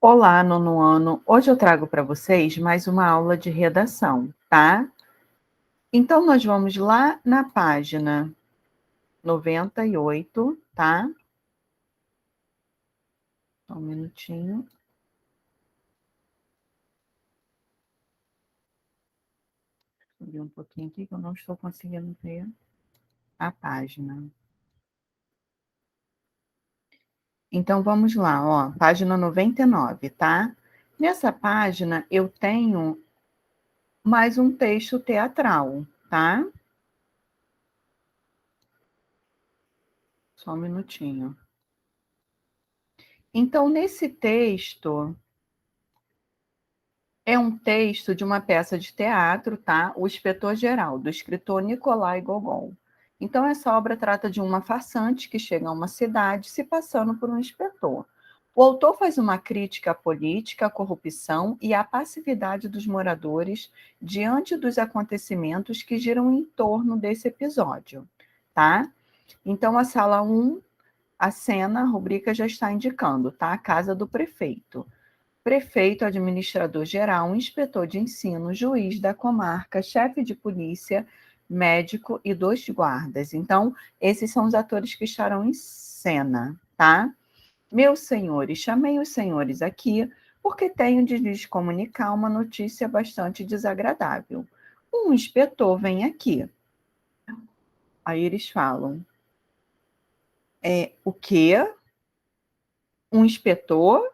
Olá, nono ano. Hoje eu trago para vocês mais uma aula de redação, tá? Então, nós vamos lá na página 98, tá? Só um minutinho. Subir um pouquinho aqui que eu não estou conseguindo ver a página. Então, vamos lá, ó, página 99, tá? Nessa página eu tenho mais um texto teatral, tá? Só um minutinho. Então, nesse texto, é um texto de uma peça de teatro, tá? O Inspetor-Geral, do escritor Nicolai Gogol. Então, essa obra trata de uma farsante que chega a uma cidade se passando por um inspetor. O autor faz uma crítica à política, à corrupção e à passividade dos moradores diante dos acontecimentos que giram em torno desse episódio, tá? Então, a sala 1, a cena, a rubrica já está indicando, tá? A casa do prefeito. Prefeito, administrador-geral, inspetor de ensino, juiz da comarca, chefe de polícia, médico e 2 guardas. Então, esses são os atores que estarão em cena, tá? Meus senhores, chamei os senhores aqui porque tenho de lhes comunicar uma notícia bastante desagradável. Um inspetor vem aqui. Aí eles falam: o quê? Um inspetor?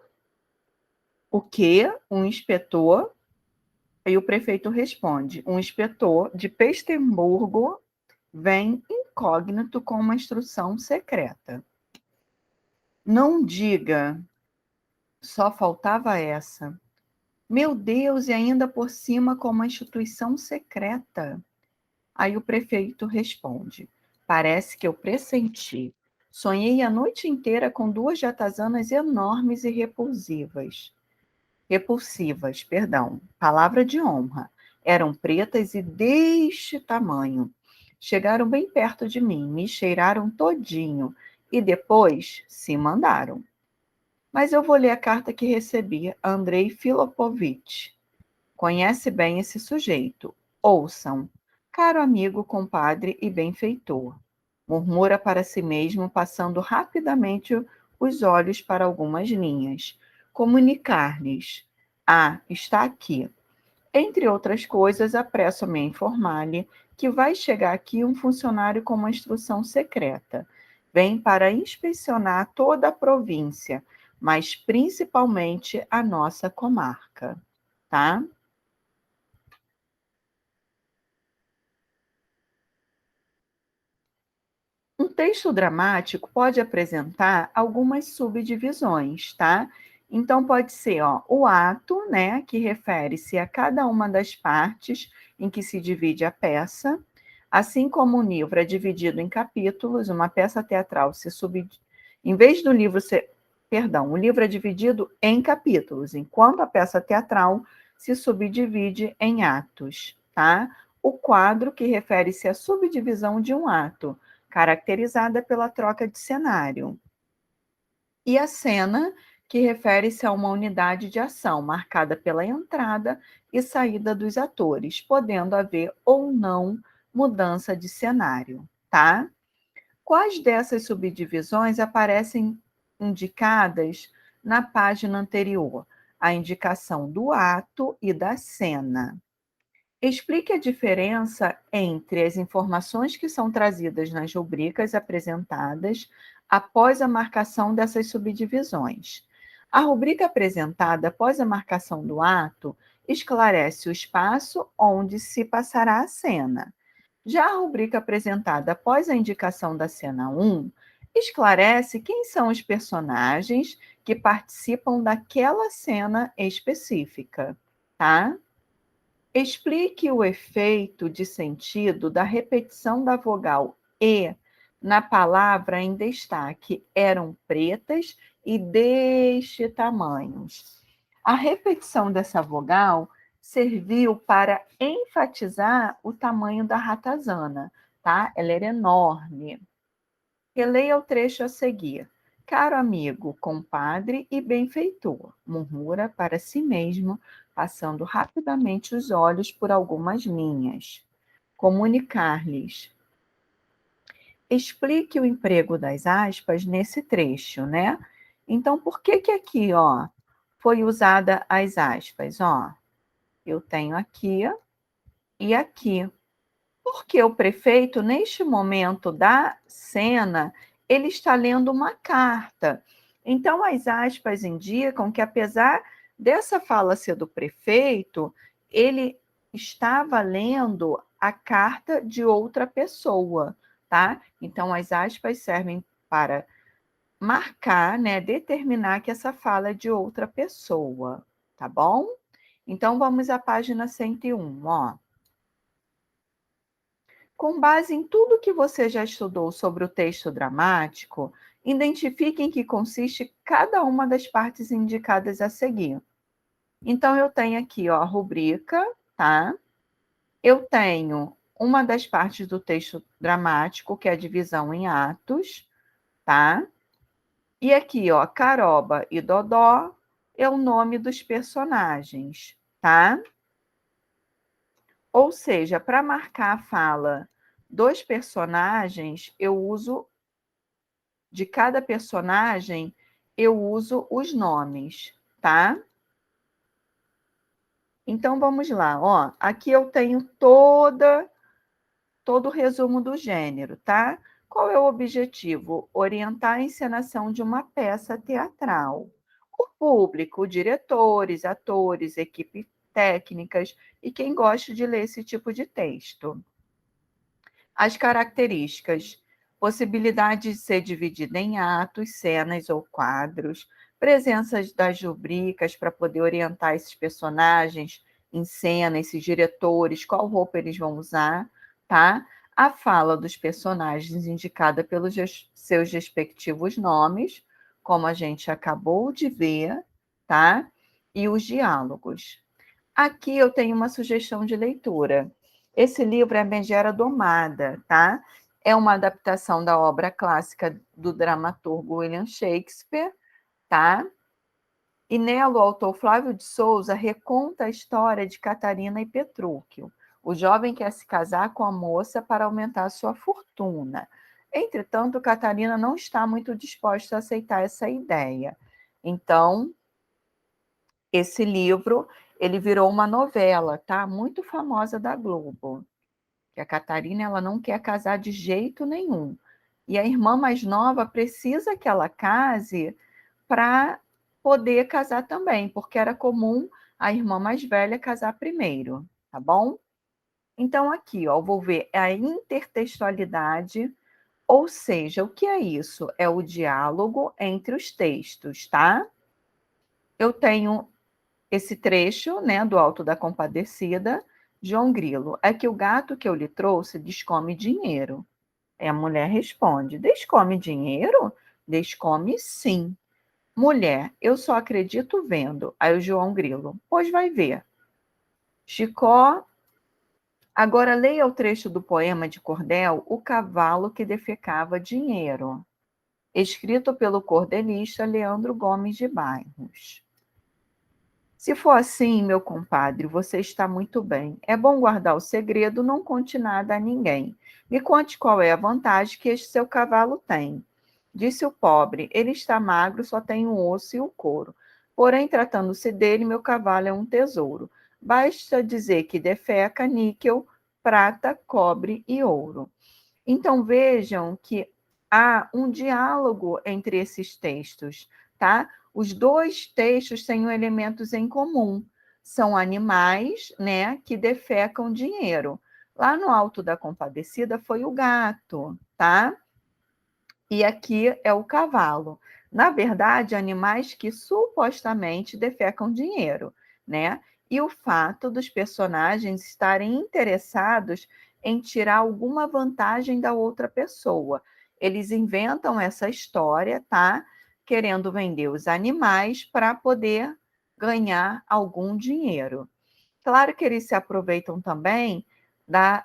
O quê? Um inspetor? Aí o prefeito responde: um inspetor de Pextemburgo vem incógnito com uma instrução secreta. Não diga, só faltava essa. Meu Deus, e ainda por cima com uma instituição secreta. Aí o prefeito responde: parece que eu pressenti. Sonhei a noite inteira com 2 ratazanas enormes e repulsivas, perdão, palavra de honra. Eram pretas e deste tamanho. Chegaram bem perto de mim, me cheiraram todinho e depois se mandaram. Mas eu vou ler a carta que recebi, Andrei Filipovich. Conhece bem esse sujeito. Ouçam. Caro amigo, compadre e benfeitor. Murmura para si mesmo, passando rapidamente os olhos para algumas linhas. Comunicar-lhes. Ah, está aqui. Entre outras coisas, apresso-me a informar-lhe que vai chegar aqui um funcionário com uma instrução secreta. Vem para inspecionar toda a província, mas principalmente a nossa comarca, tá? Um texto dramático pode apresentar algumas subdivisões, tá? Então pode ser, ó, o ato, né, que refere-se a cada uma das partes em que se divide a peça, assim como o livro é dividido em capítulos, uma peça teatral se em vez do livro ser, perdão, o livro é dividido em capítulos, enquanto a peça teatral se subdivide em atos, tá? O quadro que refere-se à subdivisão de um ato caracterizada pela troca de cenário. E a cena, que refere-se a uma unidade de ação marcada pela entrada e saída dos atores, podendo haver ou não mudança de cenário, tá? Quais dessas subdivisões aparecem indicadas na página anterior? A indicação do ato e da cena. Explique a diferença entre as informações que são trazidas nas rubricas apresentadas após a marcação dessas subdivisões. A rubrica apresentada após a marcação do ato esclarece o espaço onde se passará a cena. Já a rubrica apresentada após a indicação da cena 1 esclarece quem são os personagens que participam daquela cena específica, tá? Explique o efeito de sentido da repetição da vogal E na palavra em destaque. Eram pretas e deste tamanho. A repetição dessa vogal serviu para enfatizar o tamanho da ratazana, tá? Ela era enorme. Releia o trecho a seguir. Caro amigo, compadre e benfeitor, murmura para si mesmo, passando rapidamente os olhos por algumas linhas. Comunicar-lhes. Explique o emprego das aspas nesse trecho, né? Então, por que que aqui, ó, foi usada as aspas? Ó, eu tenho aqui e aqui. Porque o prefeito, neste momento da cena, ele está lendo uma carta. Então, as aspas indicam que, apesar dessa fala ser do prefeito, ele estava lendo a carta de outra pessoa, tá? Então, as aspas servem para marcar, né, determinar que essa fala é de outra pessoa, tá bom? Então, vamos à página 101, ó. Com base em tudo que você já estudou sobre o texto dramático, identifique em que consiste cada uma das partes indicadas a seguir. Então, eu tenho aqui, ó, a rubrica, tá? Eu tenho uma das partes do texto dramático, que é a divisão em atos, tá? E aqui, ó, Caroba e Dodó é o nome dos personagens, tá? Ou seja, para marcar a fala dos personagens, eu uso de cada personagem, eu uso os nomes, tá? Então vamos lá, ó. Aqui eu tenho todo o resumo do gênero, tá? Qual é o objetivo? Orientar a encenação de uma peça teatral. O público, diretores, atores, equipe técnicas e quem gosta de ler esse tipo de texto. As características: possibilidade de ser dividida em atos, cenas ou quadros, presença das rubricas para poder orientar esses personagens em cena, esses diretores, qual roupa eles vão usar, tá? A fala dos personagens indicada pelos seus respectivos nomes, como a gente acabou de ver, tá? E os diálogos. Aqui eu tenho uma sugestão de leitura. Esse livro é A Megera Domada, tá? É uma adaptação da obra clássica do dramaturgo William Shakespeare, tá? E nela, o autor Flávio de Souza reconta a história de Catarina e Petrúquio. O jovem quer se casar com a moça para aumentar sua fortuna. Entretanto, Catarina não está muito disposta a aceitar essa ideia. Então, esse livro, ele virou uma novela, tá? Muito famosa da Globo. Que a Catarina, ela não quer casar de jeito nenhum. E a irmã mais nova precisa que ela case para poder casar também, porque era comum a irmã mais velha casar primeiro, tá bom? Então aqui, ó, eu vou ver a intertextualidade, ou seja, o que é isso? É o diálogo entre os textos, tá? Eu tenho esse trecho, né, do Alto da Compadecida, João Grilo, é que o gato que eu lhe trouxe descome dinheiro. Aí a mulher responde, descome dinheiro? Descome sim. Mulher, eu só acredito vendo. Aí o João Grilo, pois vai ver. Chicó, agora leia o trecho do poema de Cordel, O Cavalo que Defecava Dinheiro, escrito pelo cordelista Leandro Gomes de Barros. Se for assim, meu compadre, você está muito bem. É bom guardar o segredo, não conte nada a ninguém. Me conte qual é a vantagem que este seu cavalo tem. Disse o pobre, ele está magro, só tem o osso e o couro. Porém, tratando-se dele, meu cavalo é um tesouro. Basta dizer que defeca níquel, prata, cobre e ouro. Então vejam que há um diálogo entre esses textos, tá? Os dois textos têm elementos em comum. São animais, né, que defecam dinheiro. Lá no Alto da Compadecida foi o gato, tá? E aqui é o cavalo. Na verdade, animais que supostamente defecam dinheiro, né? E o fato dos personagens estarem interessados em tirar alguma vantagem da outra pessoa. Eles inventam essa história, tá? Querendo vender os animais para poder ganhar algum dinheiro. Claro que eles se aproveitam também da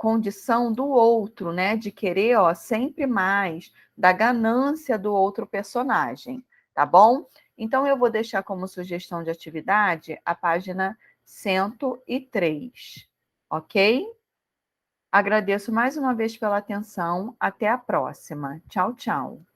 condição do outro, né? De querer, ó, sempre mais, da ganância do outro personagem, tá bom? Então, eu vou deixar como sugestão de atividade a página 103, ok? Agradeço mais uma vez pela atenção. Até a próxima. Tchau, tchau.